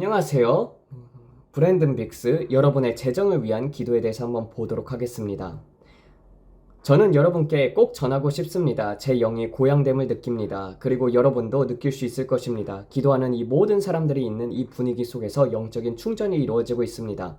안녕하세요. 브랜든 빅스, 여러분의 재정을 위한 기도에 대해서 한번 보도록 하겠습니다. 저는 여러분께 꼭 전하고 싶습니다. 제 영이 고향됨을 느낍니다. 그리고 여러분도 느낄 수 있을 것입니다. 기도하는 이 모든 사람들이 있는 이 분위기 속에서 영적인 충전이 이루어지고 있습니다.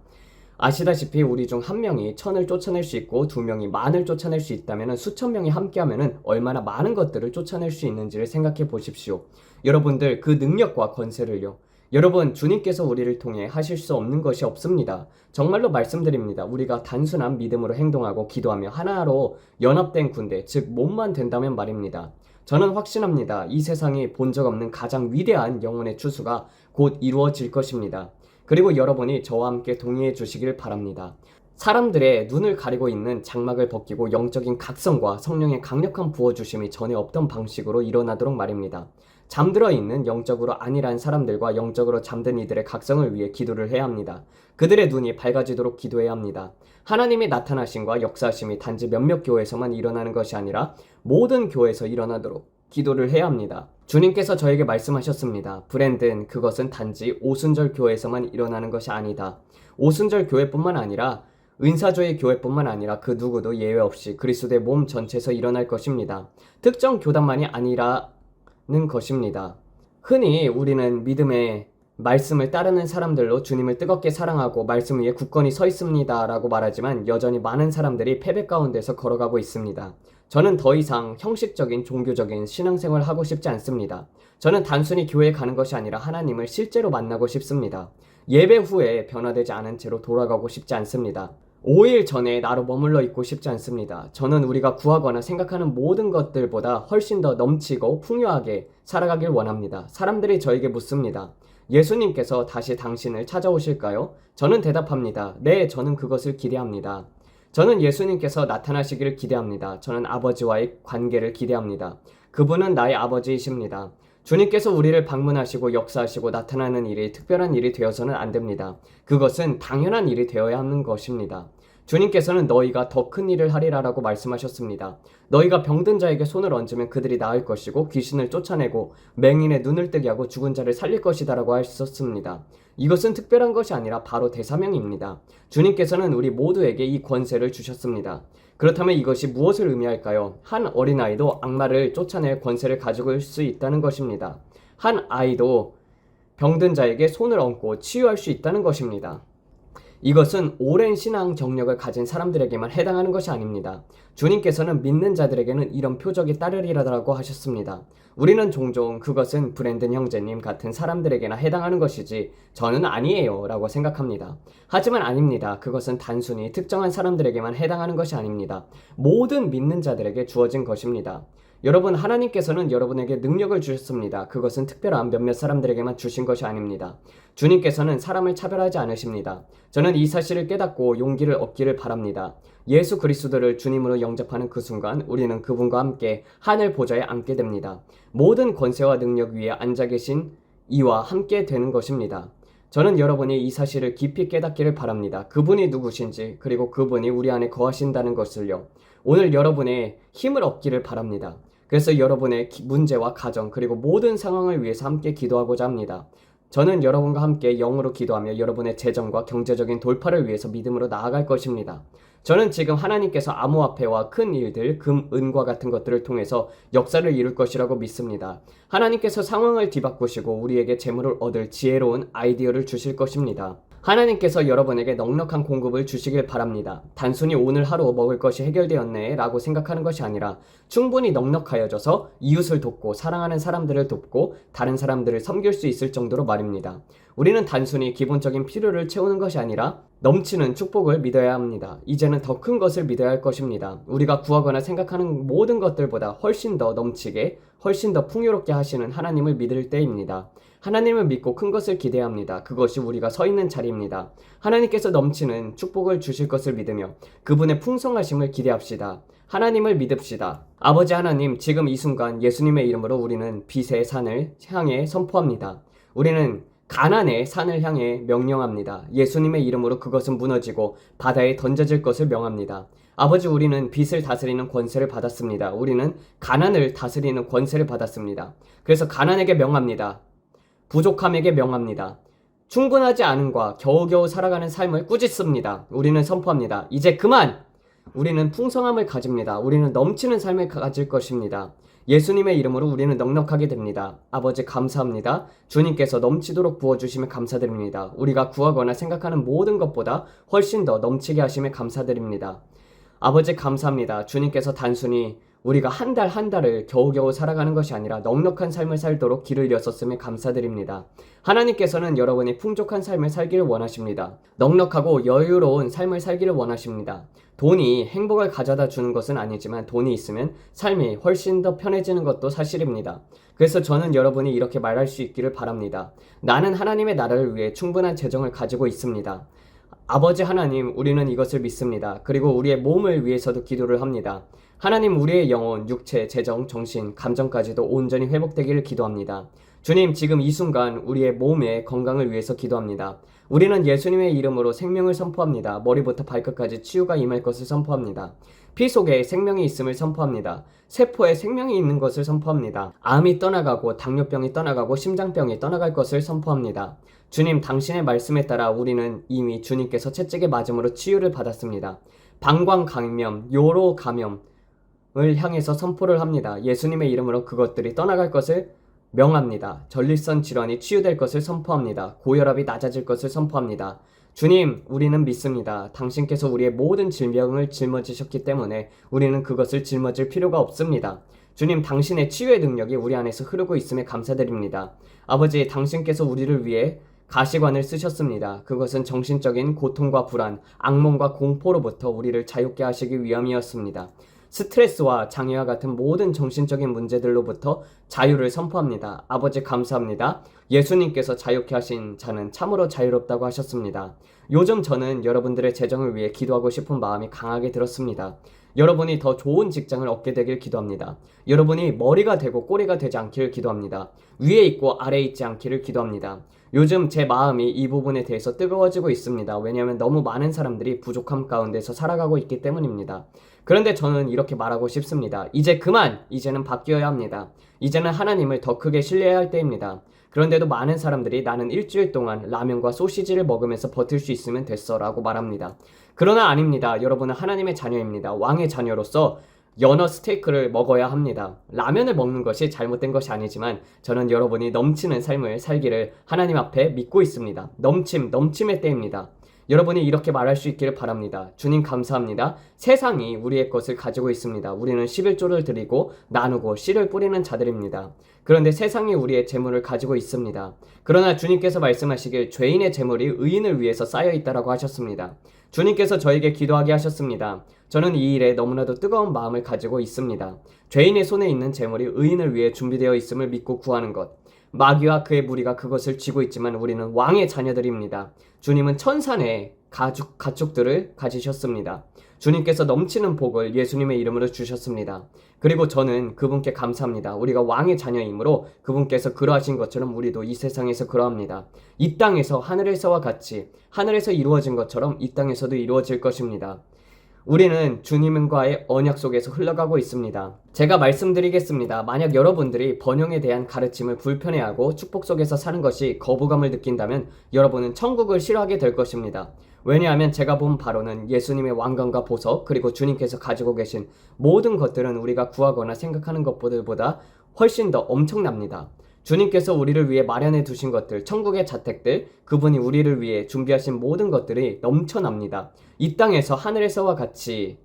아시다시피 우리 중 한 명이 천을 쫓아낼 수 있고 두 명이 만을 쫓아낼 수 있다면 수천 명이 함께하면 얼마나 많은 것들을 쫓아낼 수 있는지를 생각해 보십시오. 여러분들 그 능력과 권세를요. 여러분, 주님께서 우리를 통해 하실 수 없는 것이 없습니다. 정말로 말씀드립니다. 우리가 단순한 믿음으로 행동하고 기도하며 하나로 연합된 군대, 즉 몸만 된다면 말입니다. 저는 확신합니다. 이 세상이 본 적 없는 가장 위대한 영혼의 추수가 곧 이루어질 것입니다. 그리고 여러분이 저와 함께 동의해 주시길 바랍니다. 사람들의 눈을 가리고 있는 장막을 벗기고 영적인 각성과 성령의 강력한 부어주심이 전에 없던 방식으로 일어나도록 말입니다. 잠들어 있는 영적으로 안일한 사람들과 영적으로 잠든 이들의 각성을 위해 기도를 해야 합니다. 그들의 눈이 밝아지도록 기도해야 합니다. 하나님의 나타나심과 역사하심이 단지 몇몇 교회에서만 일어나는 것이 아니라 모든 교회에서 일어나도록 기도를 해야 합니다. 주님께서 저에게 말씀하셨습니다. 브랜든, 그것은 단지 오순절 교회에서만 일어나는 것이 아니다. 오순절 교회뿐만 아니라 은사조의 교회뿐만 아니라 그 누구도 예외 없이 그리스도의 몸 전체에서 일어날 것입니다. 특정 교단만이 아니라는 것입니다. 흔히 우리는 믿음의 말씀을 따르는 사람들로 주님을 뜨겁게 사랑하고 말씀 위에 굳건히 서 있습니다 라고 말하지만 여전히 많은 사람들이 패배 가운데서 걸어가고 있습니다. 저는 더 이상 형식적인 종교적인 신앙생활을 하고 싶지 않습니다. 저는 단순히 교회에 가는 것이 아니라 하나님을 실제로 만나고 싶습니다. 예배 후에 변화되지 않은 채로 돌아가고 싶지 않습니다. 5일 전에 나로 머물러 있고 싶지 않습니다. 저는 우리가 구하거나 생각하는 모든 것들보다 훨씬 더 넘치고 풍요하게 살아가길 원합니다. 사람들이 저에게 묻습니다. 예수님께서 다시 당신을 찾아오실까요? 저는 대답합니다. 네, 저는 그것을 기대합니다. 저는 예수님께서 나타나시기를 기대합니다. 저는 아버지와의 관계를 기대합니다. 그분은 나의 아버지이십니다. 주님께서 우리를 방문하시고 역사하시고 나타나는 일이 특별한 일이 되어서는 안 됩니다. 그것은 당연한 일이 되어야 하는 것입니다. 주님께서는 너희가 더 큰 일을 하리라라고 말씀하셨습니다. 너희가 병든 자에게 손을 얹으면 그들이 나을 것이고 귀신을 쫓아내고 맹인의 눈을 뜨게 하고 죽은 자를 살릴 것이다라고 하셨습니다. 이것은 특별한 것이 아니라 바로 대사명입니다. 주님께서는 우리 모두에게 이 권세를 주셨습니다. 그렇다면 이것이 무엇을 의미할까요? 한 어린아이도 악마를 쫓아낼 권세를 가지고 있을 수 있다는 것입니다. 한 아이도 병든 자에게 손을 얹고 치유할 수 있다는 것입니다. 이것은 오랜 신앙 경력을 가진 사람들에게만 해당하는 것이 아닙니다. 주님께서는 믿는 자들에게는 이런 표적이 따르리라고 하셨습니다. 우리는 종종 그것은 브랜든 형제님 같은 사람들에게나 해당하는 것이지 저는 아니에요 라고 생각합니다. 하지만 아닙니다. 그것은 단순히 특정한 사람들에게만 해당하는 것이 아닙니다. 모든 믿는 자들에게 주어진 것입니다. 여러분, 하나님께서는 여러분에게 능력을 주셨습니다. 그것은 특별한 몇몇 사람들에게만 주신 것이 아닙니다. 주님께서는 사람을 차별하지 않으십니다. 저는 이 사실을 깨닫고 용기를 얻기를 바랍니다. 예수 그리스도를 주님으로 영접하는 그 순간 우리는 그분과 함께 하늘 보좌에 앉게 됩니다. 모든 권세와 능력 위에 앉아 계신 이와 함께 되는 것입니다. 저는 여러분이 이 사실을 깊이 깨닫기를 바랍니다. 그분이 누구신지 그리고 그분이 우리 안에 거하신다는 것을요. 오늘 여러분의 힘을 얻기를 바랍니다. 그래서 여러분의 문제와 가정 그리고 모든 상황을 위해서 함께 기도하고자 합니다. 저는 여러분과 함께 영으로 기도하며 여러분의 재정과 경제적인 돌파를 위해서 믿음으로 나아갈 것입니다. 저는 지금 하나님께서 암호화폐와 큰 일들, 금, 은과 같은 것들을 통해서 역사를 이룰 것이라고 믿습니다. 하나님께서 상황을 뒤바꾸시고 우리에게 재물을 얻을 지혜로운 아이디어를 주실 것입니다. 하나님께서 여러분에게 넉넉한 공급을 주시길 바랍니다. 단순히 오늘 하루 먹을 것이 해결되었네 라고 생각하는 것이 아니라 충분히 넉넉하여져서 이웃을 돕고 사랑하는 사람들을 돕고 다른 사람들을 섬길 수 있을 정도로 말입니다. 우리는 단순히 기본적인 필요를 채우는 것이 아니라 넘치는 축복을 믿어야 합니다. 이제는 더 큰 것을 믿어야 할 것입니다. 우리가 구하거나 생각하는 모든 것들보다 훨씬 더 넘치게, 훨씬 더 풍요롭게 하시는 하나님을 믿을 때입니다. 하나님을 믿고 큰 것을 기대해야 합니다. 그것이 우리가 서 있는 자리입니다. 하나님께서 넘치는 축복을 주실 것을 믿으며 그분의 풍성하심을 기대합시다. 하나님을 믿읍시다. 아버지 하나님, 지금 이 순간 예수님의 이름으로 우리는 빛의 산을 향해 선포합니다. 우리는 가나안의 산을 향해 명령합니다. 예수님의 이름으로 그것은 무너지고 바다에 던져질 것을 명합니다. 아버지, 우리는 빛을 다스리는 권세를 받았습니다. 우리는 가난을 다스리는 권세를 받았습니다. 그래서 가난에게 명합니다. 부족함에게 명합니다. 충분하지 않음과 겨우겨우 살아가는 삶을 꾸짖습니다. 우리는 선포합니다. 이제 그만! 우리는 풍성함을 가집니다. 우리는 넘치는 삶을 가질 것입니다. 예수님의 이름으로 우리는 넉넉하게 됩니다. 아버지 감사합니다. 주님께서 넘치도록 부어주심에 감사드립니다. 우리가 구하거나 생각하는 모든 것보다 훨씬 더 넘치게 하심에 감사드립니다. 아버지 감사합니다. 주님께서 단순히 우리가 한 달 한 달을 겨우겨우 살아가는 것이 아니라 넉넉한 삶을 살도록 길을 여셨음에 감사드립니다. 하나님께서는 여러분이 풍족한 삶을 살기를 원하십니다. 넉넉하고 여유로운 삶을 살기를 원하십니다. 돈이 행복을 가져다 주는 것은 아니지만 돈이 있으면 삶이 훨씬 더 편해지는 것도 사실입니다. 그래서 저는 여러분이 이렇게 말할 수 있기를 바랍니다. 나는 하나님의 나라를 위해 충분한 재정을 가지고 있습니다. 아버지 하나님, 우리는 이것을 믿습니다. 그리고 우리의 몸을 위해서도 기도를 합니다. 하나님, 우리의 영혼, 육체, 재정, 정신, 감정까지도 온전히 회복되기를 기도합니다. 주님, 지금 이 순간 우리의 몸의 건강을 위해서 기도합니다. 우리는 예수님의 이름으로 생명을 선포합니다. 머리부터 발끝까지 치유가 임할 것을 선포합니다. 피 속에 생명이 있음을 선포합니다. 세포에 생명이 있는 것을 선포합니다. 암이 떠나가고 당뇨병이 떠나가고 심장병이 떠나갈 것을 선포합니다. 주님, 당신의 말씀에 따라 우리는 이미 주님께서 채찍에 맞음으로 치유를 받았습니다. 방광 감염, 요로 감염을 향해서 선포를 합니다. 예수님의 이름으로 그것들이 떠나갈 것을 명합니다. 전립선 질환이 치유될 것을 선포합니다. 고혈압이 낮아질 것을 선포합니다. 주님, 우리는 믿습니다. 당신께서 우리의 모든 질병을 짊어지셨기 때문에 우리는 그것을 짊어질 필요가 없습니다. 주님, 당신의 치유의 능력이 우리 안에서 흐르고 있음에 감사드립니다. 아버지, 당신께서 우리를 위해 가시관을 쓰셨습니다. 그것은 정신적인 고통과 불안, 악몽과 공포로부터 우리를 자유케 하시기 위함이었습니다. 스트레스와 장애와 같은 모든 정신적인 문제들로부터 자유를 선포합니다. 아버지 감사합니다. 예수님께서 자유케 하신 자는 참으로 자유롭다고 하셨습니다. 요즘 저는 여러분들의 재정을 위해 기도하고 싶은 마음이 강하게 들었습니다. 여러분이 더 좋은 직장을 얻게 되길 기도합니다. 여러분이 머리가 되고 꼬리가 되지 않기를 기도합니다. 위에 있고 아래에 있지 않기를 기도합니다. 요즘 제 마음이 이 부분에 대해서 뜨거워지고 있습니다. 왜냐하면 너무 많은 사람들이 부족함 가운데서 살아가고 있기 때문입니다. 그런데 저는 이렇게 말하고 싶습니다. 이제 그만! 이제는 바뀌어야 합니다. 이제는 하나님을 더 크게 신뢰해야 할 때입니다. 그런데도 많은 사람들이 나는 일주일 동안 라면과 소시지를 먹으면서 버틸 수 있으면 됐어 라고 말합니다. 그러나 아닙니다. 여러분은 하나님의 자녀입니다. 왕의 자녀로서 연어 스테이크를 먹어야 합니다. 라면을 먹는 것이 잘못된 것이 아니지만 저는 여러분이 넘치는 삶을 살기를 하나님 앞에 믿고 있습니다. 넘침의 때입니다. 여러분이 이렇게 말할 수 있기를 바랍니다. 주님 감사합니다. 세상이 우리의 것을 가지고 있습니다. 우리는 11조를 드리고 나누고 씨를 뿌리는 자들입니다. 그런데 세상이 우리의 재물을 가지고 있습니다. 그러나 주님께서 말씀하시길 죄인의 재물이 의인을 위해서 쌓여 있다라고 하셨습니다. 주님께서 저에게 기도하게 하셨습니다. 저는 이 일에 너무나도 뜨거운 마음을 가지고 있습니다. 죄인의 손에 있는 재물이 의인을 위해 준비되어 있음을 믿고 구하는 것. 마귀와 그의 무리가 그것을 쥐고 있지만 우리는 왕의 자녀들입니다. 주님은 천산의 가축들을 가지셨습니다. 주님께서 넘치는 복을 예수님의 이름으로 주셨습니다. 그리고 저는 그분께 감사합니다. 우리가 왕의 자녀이므로 그분께서 그러하신 것처럼 우리도 이 세상에서 그러합니다. 이 땅에서 하늘에서와 같이 하늘에서 이루어진 것처럼 이 땅에서도 이루어질 것입니다. 우리는 주님과의 언약 속에서 흘러가고 있습니다. 제가 말씀드리겠습니다. 만약 여러분들이 번영에 대한 가르침을 불편해하고 축복 속에서 사는 것이 거부감을 느낀다면 여러분은 천국을 싫어하게 될 것입니다. 왜냐하면 제가 본 바로는 예수님의 왕관과 보석 그리고 주님께서 가지고 계신 모든 것들은 우리가 구하거나 생각하는 것보다 훨씬 더 엄청납니다. 주님께서 우리를 위해 마련해 두신 것들, 천국의 자택들, 그분이 우리를 위해 준비하신 모든 것들이 넘쳐납니다. 이 땅에서 하늘에서와 같이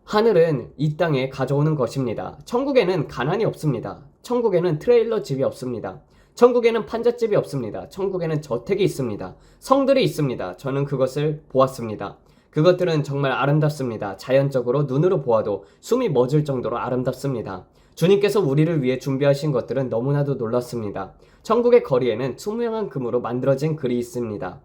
하늘은 이 땅에 가져오는 것입니다. 천국에는 가난이 없습니다. 천국에는 트레일러 집이 없습니다. 천국에는 판잣집이 없습니다. 천국에는 저택이 있습니다. 성들이 있습니다. 저는 그것을 보았습니다. 그것들은 정말 아름답습니다. 자연적으로 눈으로 보아도 숨이 멎을 정도로 아름답습니다. 주님께서 우리를 위해 준비하신 것들은 너무나도 놀랍습니다. 천국의 거리에는 투명한 금으로 만들어진 글이 있습니다.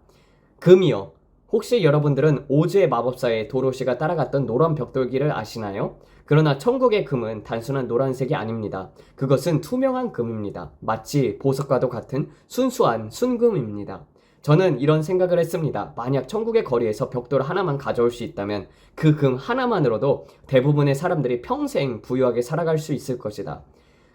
금이요. 혹시 여러분들은 오즈의 마법사의 도로시가 따라갔던 노란 벽돌길을 아시나요? 그러나 천국의 금은 단순한 노란색이 아닙니다. 그것은 투명한 금입니다. 마치 보석과도 같은 순수한 순금입니다. 저는 이런 생각을 했습니다. 만약 천국의 거리에서 벽돌 하나만 가져올 수 있다면 그 금 하나만으로도 대부분의 사람들이 평생 부유하게 살아갈 수 있을 것이다.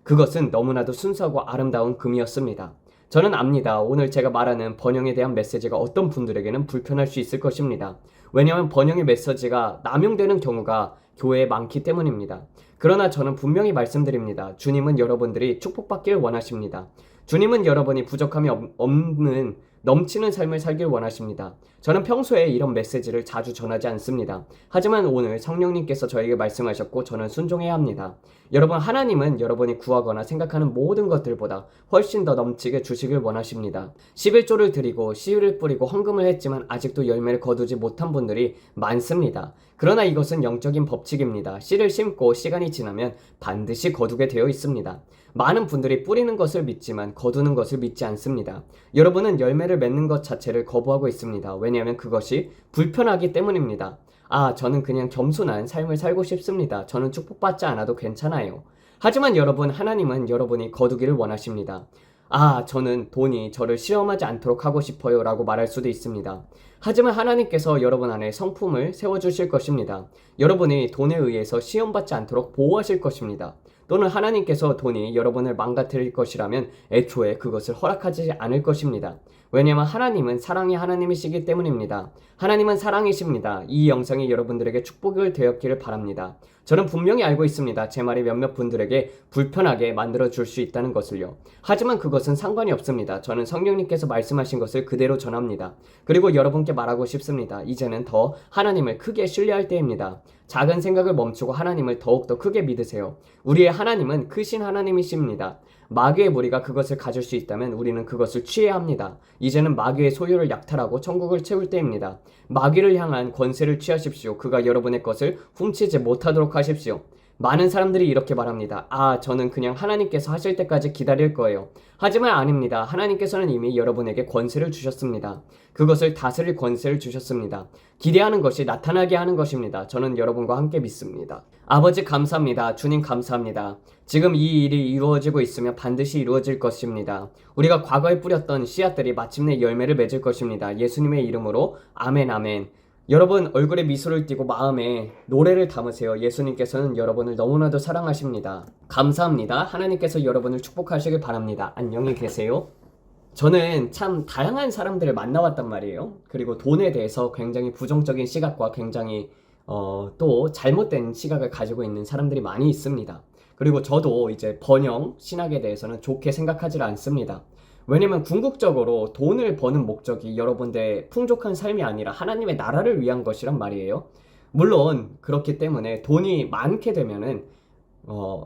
그것은 너무나도 순수하고 아름다운 금이었습니다. 저는 압니다. 오늘 제가 말하는 번영에 대한 메시지가 어떤 분들에게는 불편할 수 있을 것입니다. 왜냐하면 번영의 메시지가 남용되는 경우가 교회에 많기 때문입니다. 그러나 저는 분명히 말씀드립니다. 주님은 여러분들이 축복받길 원하십니다. 주님은 여러분이 부족함이 없는 넘치는 삶을 살길 원하십니다. 저는 평소에 이런 메시지를 자주 전하지 않습니다. 하지만 오늘 성령님께서 저에게 말씀하셨고 저는 순종해야 합니다. 여러분, 하나님은 여러분이 구하거나 생각하는 모든 것들보다 훨씬 더 넘치게 주시길 원하십니다. 11조를 드리고 씨를 뿌리고 헌금을 했지만 아직도 열매를 거두지 못한 분들이 많습니다. 그러나 이것은 영적인 법칙입니다. 씨를 심고 시간이 지나면 반드시 거두게 되어 있습니다. 많은 분들이 뿌리는 것을 믿지만 거두는 것을 믿지 않습니다. 여러분은 열매를 맺는 것 자체를 거부하고 있습니다. 왜냐하면 그것이 불편하기 때문입니다. 저는 그냥 겸손한 삶을 살고 싶습니다. 저는 축복받지 않아도 괜찮아요. 하지만 여러분, 하나님은 여러분이 거두기를 원하십니다. 저는 돈이 저를 시험하지 않도록 하고 싶어요 라고 말할 수도 있습니다. 하지만 하나님께서 여러분 안에 성품을 세워주실 것입니다. 여러분이 돈에 의해서 시험받지 않도록 보호하실 것입니다. 또는 하나님께서 돈이 여러분을 망가뜨릴 것이라면 애초에 그것을 허락하지 않을 것입니다. 왜냐하면 하나님은 사랑의 하나님이시기 때문입니다. 하나님은 사랑이십니다. 이 영상이 여러분들에게 축복을 되었기를 바랍니다. 저는 분명히 알고 있습니다. 제 말이 몇몇 분들에게 불편하게 만들어줄 수 있다는 것을요. 하지만 그것은 상관이 없습니다. 저는 성령님께서 말씀하신 것을 그대로 전합니다. 그리고 여러분께 말하고 싶습니다. 이제는 더 하나님을 크게 신뢰할 때입니다. 작은 생각을 멈추고 하나님을 더욱더 크게 믿으세요. 우리의 하나님은 크신 하나님이십니다. 마귀의 무리가 그것을 가질 수 있다면 우리는 그것을 취해야 합니다. 이제는 마귀의 소유를 약탈하고 천국을 채울 때입니다. 마귀를 향한 권세를 취하십시오. 그가 여러분의 것을 훔치지 못하도록 하십시오. 많은 사람들이 이렇게 말합니다. 저는 그냥 하나님께서 하실 때까지 기다릴 거예요. 하지만 아닙니다. 하나님께서는 이미 여러분에게 권세를 주셨습니다. 그것을 다스릴 권세를 주셨습니다. 기대하는 것이 나타나게 하는 것입니다. 저는 여러분과 함께 믿습니다. 아버지 감사합니다. 주님 감사합니다. 지금 이 일이 이루어지고 있으면 반드시 이루어질 것입니다. 우리가 과거에 뿌렸던 씨앗들이 마침내 열매를 맺을 것입니다. 예수님의 이름으로 아멘 아멘. 여러분, 얼굴에 미소를 띠고 마음에 노래를 담으세요. 예수님께서는 여러분을 너무나도 사랑하십니다. 감사합니다. 하나님께서 여러분을 축복하시길 바랍니다. 안녕히 계세요. 저는 참 다양한 사람들을 만나왔단 말이에요. 그리고 돈에 대해서 굉장히 부정적인 시각과 굉장히 또 잘못된 시각을 가지고 있는 사람들이 많이 있습니다. 그리고 저도 이제 번영 신학에 대해서는 좋게 생각하지 않습니다. 왜냐면 궁극적으로 돈을 버는 목적이 여러분들의 풍족한 삶이 아니라 하나님의 나라를 위한 것이란 말이에요. 물론 그렇기 때문에 돈이 많게 되면은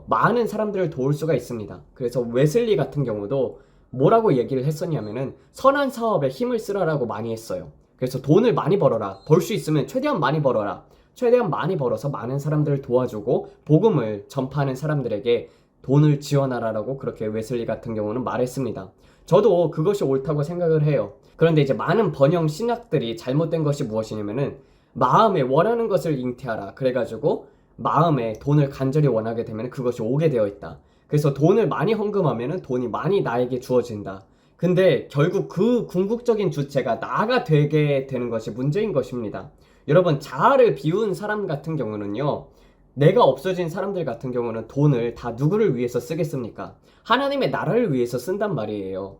많은 사람들을 도울 수가 있습니다. 그래서 웨슬리 같은 경우도 뭐라고 얘기를 했었냐면은 선한 사업에 힘을 쓰라라고 많이 했어요. 그래서 돈을 많이 벌어라. 벌 수 있으면 최대한 많이 벌어라. 최대한 많이 벌어서 많은 사람들을 도와주고 복음을 전파하는 사람들에게 돈을 지원하라라고 그렇게 웨슬리 같은 경우는 말했습니다. 저도 그것이 옳다고 생각을 해요. 그런데 이제 많은 번영 신학들이 잘못된 것이 무엇이냐면은 마음에 원하는 것을 잉태하라. 그래가지고 마음에 돈을 간절히 원하게 되면 그것이 오게 되어 있다. 그래서 돈을 많이 헌금하면은 돈이 많이 나에게 주어진다. 근데 결국 그 궁극적인 주체가 나가 되게 되는 것이 문제인 것입니다. 여러분, 자아를 비운 사람 같은 경우는요, 내가 없어진 사람들 같은 경우는 돈을 다 누구를 위해서 쓰겠습니까? 하나님의 나라를 위해서 쓴단 말이에요.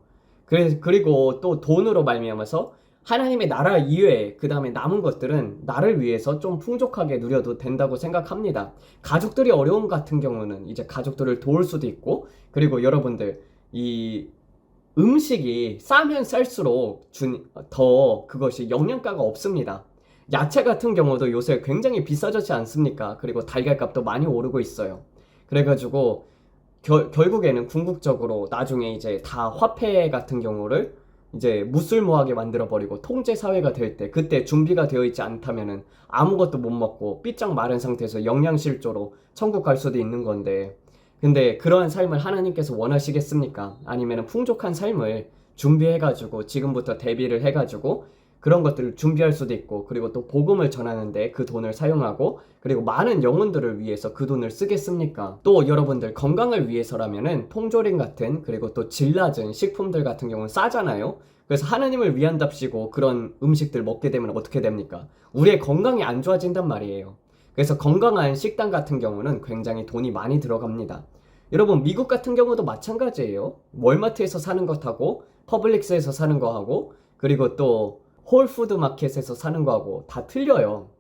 그리고 또 돈으로 말미암아서 하나님의 나라 이외에 그 다음에 남은 것들은 나를 위해서 좀 풍족하게 누려도 된다고 생각합니다. 가족들이 어려움 같은 경우는 이제 가족들을 도울 수도 있고, 그리고 여러분들 이 음식이 싸면 쌀수록 더 그것이 영양가가 없습니다. 야채 같은 경우도 요새 굉장히 비싸졌지 않습니까? 그리고 달걀값도 많이 오르고 있어요. 그래가지고 결국에는 궁극적으로 나중에 이제 다 화폐 같은 경우를 이제 무술모하게 만들어버리고 통제사회가 될 때, 그때 준비가 되어 있지 않다면은 아무것도 못 먹고 삐쩍 마른 상태에서 영양실조로 천국 갈 수도 있는 건데, 근데 그러한 삶을 하나님께서 원하시겠습니까? 아니면은 풍족한 삶을 준비해가지고 지금부터 대비를 해가지고 그런 것들을 준비할 수도 있고, 그리고 또 복음을 전하는데 그 돈을 사용하고, 그리고 많은 영혼들을 위해서 그 돈을 쓰겠습니까? 또 여러분들 건강을 위해서라면은 통조림 같은, 그리고 또 질 낮은 식품들 같은 경우는 싸잖아요. 그래서 하나님을 위한답시고 그런 음식들 먹게 되면 어떻게 됩니까? 우리의 건강이 안 좋아진단 말이에요. 그래서 건강한 식단 같은 경우는 굉장히 돈이 많이 들어갑니다. 여러분, 미국 같은 경우도 마찬가지예요. 월마트에서 사는 것하고 퍼블릭스에서 사는 거하고 그리고 또 홀푸드 마켓에서 사는 거하고 다 틀려요.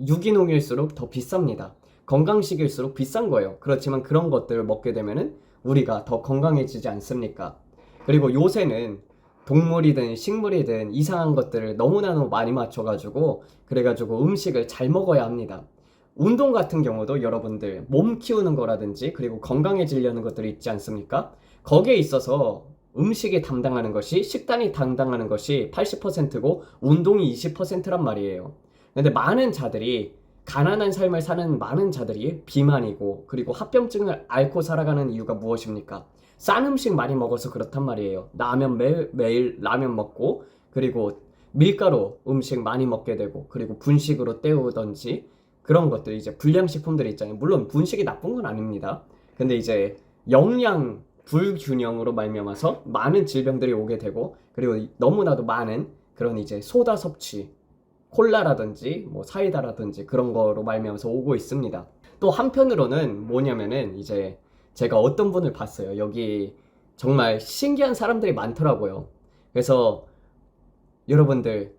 유기농일수록 더 비쌉니다. 건강식일수록 비싼 거예요. 그렇지만 그런 것들을 먹게 되면은 우리가 더 건강해지지 않습니까? 그리고 요새는 동물이든 식물이든 이상한 것들을 너무나도 많이 맞춰가지고 그래가지고 음식을 잘 먹어야 합니다. 운동 같은 경우도 여러분들 몸 키우는 거라든지 그리고 건강해지려는 것들이 있지 않습니까? 거기에 있어서 음식이 담당하는 것이 식단이 담당하는 것이 80%고 운동이 20%란 말이에요. 근데 많은 자들이 가난한 삶을 사는 많은 자들이 비만이고 그리고 합병증을 앓고 살아가는 이유가 무엇입니까? 싼 음식 많이 먹어서 그렇단 말이에요. 라면 매일 라면 먹고 그리고 밀가루 음식 많이 먹게 되고 그리고 분식으로 때우던지 그런 것들 이제 불량식품들이 있잖아요. 물론 분식이 나쁜 건 아닙니다. 근데 이제 영양 불균형으로 말미암아서 많은 질병들이 오게 되고 그리고 너무나도 많은 그런 이제 소다 섭취 콜라라든지 뭐 사이다라든지 그런 거로 말미암아서 오고 있습니다. 또 한편으로는 뭐냐면은 이제 제가 어떤 분을 봤어요. 여기 정말 신기한 사람들이 많더라고요. 그래서 여러분들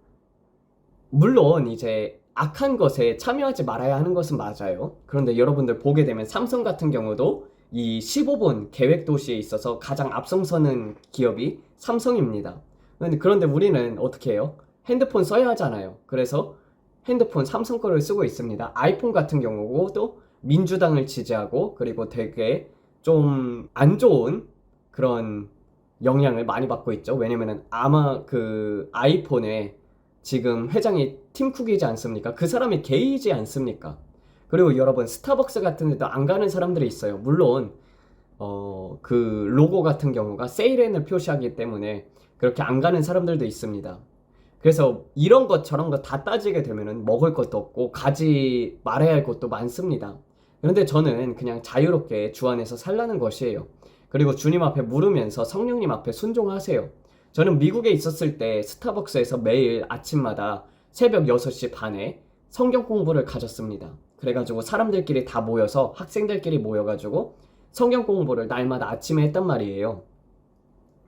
물론 이제 악한 것에 참여하지 말아야 하는 것은 맞아요. 그런데 여러분들 보게 되면 삼성 같은 경우도 이 15분 계획 도시에 있어서 가장 앞장서는 기업이 삼성입니다. 그런데 우리는 어떻게 해요? 핸드폰 써야 하잖아요. 그래서 핸드폰 삼성 거를 쓰고 있습니다. 아이폰 같은 경우도 민주당을 지지하고 그리고 되게 좀 안 좋은 그런 영향을 많이 받고 있죠. 왜냐면은 아마 그 아이폰에 지금 회장이 팀 쿡이지 않습니까? 그 사람이 게이지 않습니까? 그리고 여러분 스타벅스 같은 데도 안 가는 사람들이 있어요. 물론 그 로고 같은 경우가 세일앤을 표시하기 때문에 그렇게 안 가는 사람들도 있습니다. 그래서 이런 것 저런 것 다 따지게 되면은 먹을 것도 없고 가지 말아야 할 것도 많습니다. 그런데 저는 그냥 자유롭게 주 안에서 살라는 것이에요. 그리고 주님 앞에 물으면서 성령님 앞에 순종하세요. 저는 미국에 있었을 때 스타벅스에서 매일 아침마다 새벽 6시 반에 성경 공부를 가졌습니다. 그래가지고 사람들끼리 다 모여서 학생들끼리 모여가지고 성경 공부를 날마다 아침에 했단 말이에요.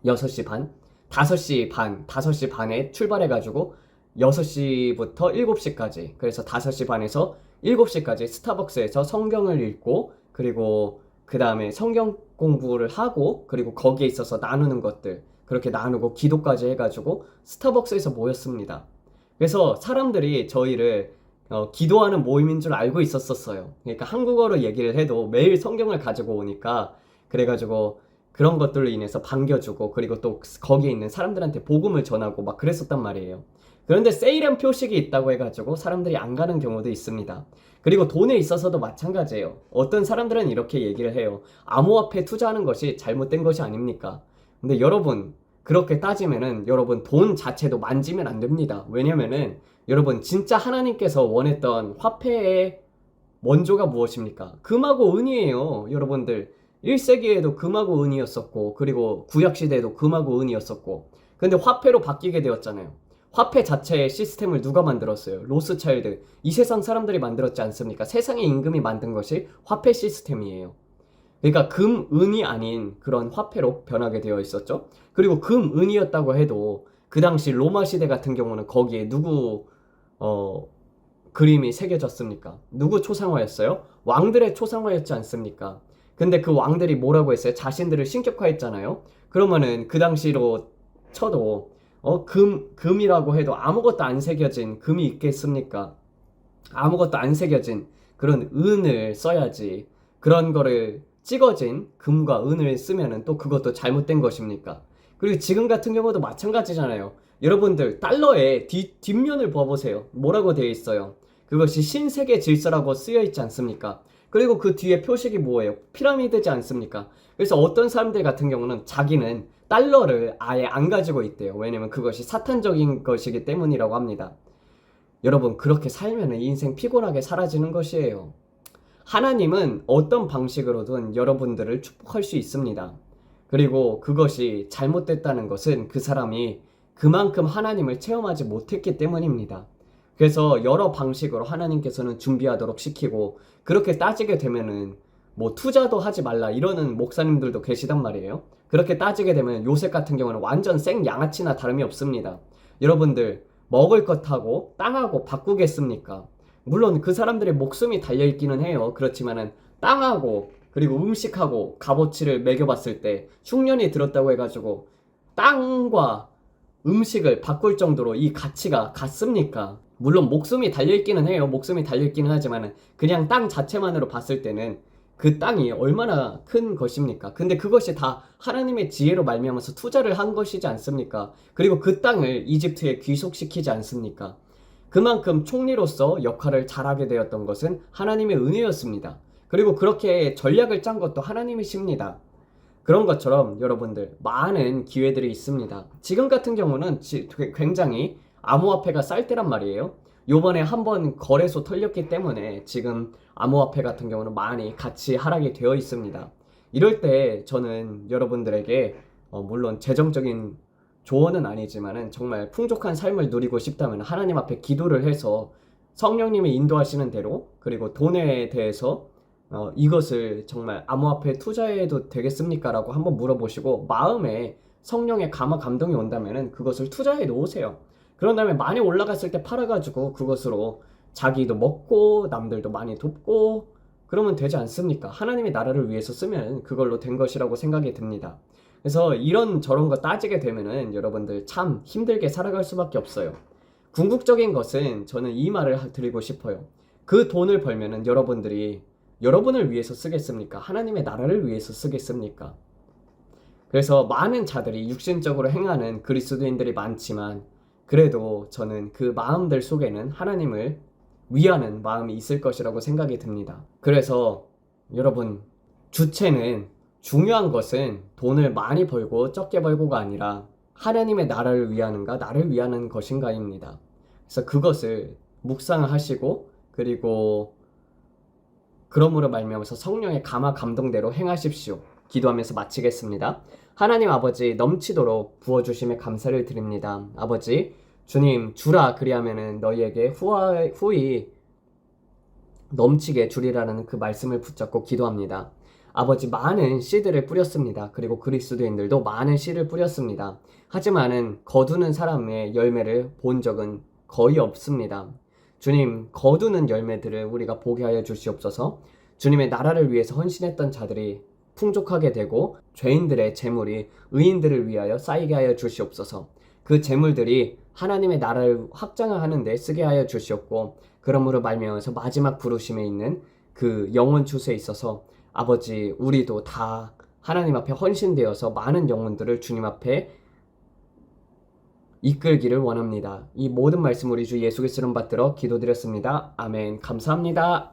6시 반, 5시 반, 5시 반에 출발해가지고 6시부터 7시까지 그래서 5시 반에서 7시까지 스타벅스에서 성경을 읽고 그리고 그 다음에 성경 공부를 하고 그리고 거기에 있어서 나누는 것들 그렇게 나누고 기도까지 해가지고 스타벅스에서 모였습니다. 그래서 사람들이 저희를 기도하는 모임인 줄 알고 있었어요. 그러니까 한국어로 얘기를 해도 매일 성경을 가지고 오니까 그래가지고 그런 것들로 인해서 반겨주고 그리고 또 거기에 있는 사람들한테 복음을 전하고 막 그랬었단 말이에요. 그런데 세일한 표식이 있다고 해가지고 사람들이 안 가는 경우도 있습니다. 그리고 돈에 있어서도 마찬가지예요. 어떤 사람들은 이렇게 얘기를 해요. 암호화폐 투자하는 것이 잘못된 것이 아닙니까? 근데 여러분 그렇게 따지면은 여러분 돈 자체도 만지면 안 됩니다. 왜냐면은 여러분 진짜 하나님께서 원했던 화폐의 원조가 무엇입니까? 금하고 은이에요. 여러분들 1세기에도 금하고 은이었었고 그리고 구약시대에도 금하고 은이었었고 근데 화폐로 바뀌게 되었잖아요. 화폐 자체의 시스템을 누가 만들었어요? 로스차일드. 이 세상 사람들이 만들었지 않습니까? 세상의 임금이 만든 것이 화폐 시스템이에요. 그러니까 금, 은이 아닌 그런 화폐로 변하게 되어 있었죠. 그리고 금, 은이었다고 해도 그 당시 로마 시대 같은 경우는 거기에 누구 그림이 새겨졌습니까? 누구 초상화였어요? 왕들의 초상화였지 않습니까? 근데 그 왕들이 뭐라고 했어요? 자신들을 신격화했잖아요. 그러면은 그 당시로 쳐도 금이라고 해도 아무것도 안 새겨진 금이 있겠습니까? 아무것도 안 새겨진 그런 은을 써야지. 그런 거를 찍어진 금과 은을 쓰면은 또 그것도 잘못된 것입니까? 그리고 지금 같은 경우도 마찬가지잖아요. 여러분들 달러의 뒷면을 봐보세요. 뭐라고 되어 있어요? 그것이 신세계 질서라고 쓰여 있지 않습니까? 그리고 그 뒤에 표식이 뭐예요? 피라미드지 않습니까? 그래서 어떤 사람들 같은 경우는 자기는 달러를 아예 안 가지고 있대요. 왜냐면 그것이 사탄적인 것이기 때문이라고 합니다. 여러분 그렇게 살면 인생 피곤하게 사라지는 것이에요. 하나님은 어떤 방식으로든 여러분들을 축복할 수 있습니다. 그리고 그것이 잘못됐다는 것은 그 사람이 그만큼 하나님을 체험하지 못했기 때문입니다. 그래서 여러 방식으로 하나님께서는 준비하도록 시키고 그렇게 따지게 되면은 뭐 투자도 하지 말라 이러는 목사님들도 계시단 말이에요. 그렇게 따지게 되면 요셉 같은 경우는 완전 생 양아치나 다름이 없습니다. 여러분들 먹을 것하고 땅하고 바꾸겠습니까? 물론 그 사람들의 목숨이 달려있기는 해요. 그렇지만은 땅하고 그리고 음식하고 값어치를 매겨봤을 때 흉년이 들었다고 해가지고 땅과 음식을 바꿀 정도로 이 가치가 같습니까? 물론 목숨이 달려있기는 해요. 목숨이 달려있기는 하지만 그냥 땅 자체만으로 봤을 때는 그 땅이 얼마나 큰 것입니까? 근데 그것이 다 하나님의 지혜로 말미암아서 투자를 한 것이지 않습니까? 그리고 그 땅을 이집트에 귀속시키지 않습니까? 그만큼 총리로서 역할을 잘하게 되었던 것은 하나님의 은혜였습니다. 그리고 그렇게 전략을 짠 것도 하나님이십니다. 그런 것처럼 여러분들 많은 기회들이 있습니다. 지금 같은 경우는 굉장히 암호화폐가 쌀 때란 말이에요. 요번에 한번 거래소 털렸기 때문에 지금 암호화폐 같은 경우는 많이 가치 하락이 되어 있습니다. 이럴 때 저는 여러분들에게 물론 재정적인 조언은 아니지만은 정말 풍족한 삶을 누리고 싶다면 하나님 앞에 기도를 해서 성령님이 인도하시는 대로 그리고 돈에 대해서 이것을 정말 암호화폐에 투자해도 되겠습니까? 라고 한번 물어보시고 마음에 성령의 감화 감동이 온다면 그것을 투자해 놓으세요. 그런 다음에 많이 올라갔을 때 팔아가지고 그것으로 자기도 먹고 남들도 많이 돕고 그러면 되지 않습니까? 하나님의 나라를 위해서 쓰면 그걸로 된 것이라고 생각이 듭니다. 그래서 이런 저런 거 따지게 되면은 여러분들 참 힘들게 살아갈 수밖에 없어요. 궁극적인 것은 저는 이 말을 드리고 싶어요. 그 돈을 벌면은 여러분들이 여러분을 위해서 쓰겠습니까? 하나님의 나라를 위해서 쓰겠습니까? 그래서 많은 자들이 육신적으로 행하는 그리스도인들이 많지만 그래도 저는 그 마음들 속에는 하나님을 위하는 마음이 있을 것이라고 생각이 듭니다. 그래서 여러분 주체는 중요한 것은 돈을 많이 벌고 적게 벌고가 아니라 하나님의 나라를 위하는가 나를 위하는 것인가입니다. 그래서 그것을 묵상을 하시고 그리고 그러므로 말미암아서 성령의 감화 감동대로 행하십시오. 기도하면서 마치겠습니다. 하나님 아버지 넘치도록 부어주심에 감사를 드립니다. 아버지 주님 주라 그리하면은 너희에게 후히 넘치게 주리라는 그 말씀을 붙잡고 기도합니다. 아버지 많은 씨들을 뿌렸습니다. 그리고 그리스도인들도 많은 씨를 뿌렸습니다. 하지만은 거두는 사람의 열매를 본 적은 거의 없습니다. 주님 거두는 열매들을 우리가 보게 하여 주시옵소서. 주님의 나라를 위해서 헌신했던 자들이 풍족하게 되고 죄인들의 재물이 의인들을 위하여 쌓이게 하여 주시옵소서. 그 재물들이 하나님의 나라를 확장을 하는 데 쓰게 하여 주시옵고 그러므로 말미암아서 마지막 부르심에 있는 그 영혼 추수에 있어서 아버지 우리도 다 하나님 앞에 헌신되어서 많은 영혼들을 주님 앞에 이끌기를 원합니다. 이 모든 말씀 우리 주 예수 그리스도를 받들어 기도드렸습니다. 아멘. 감사합니다.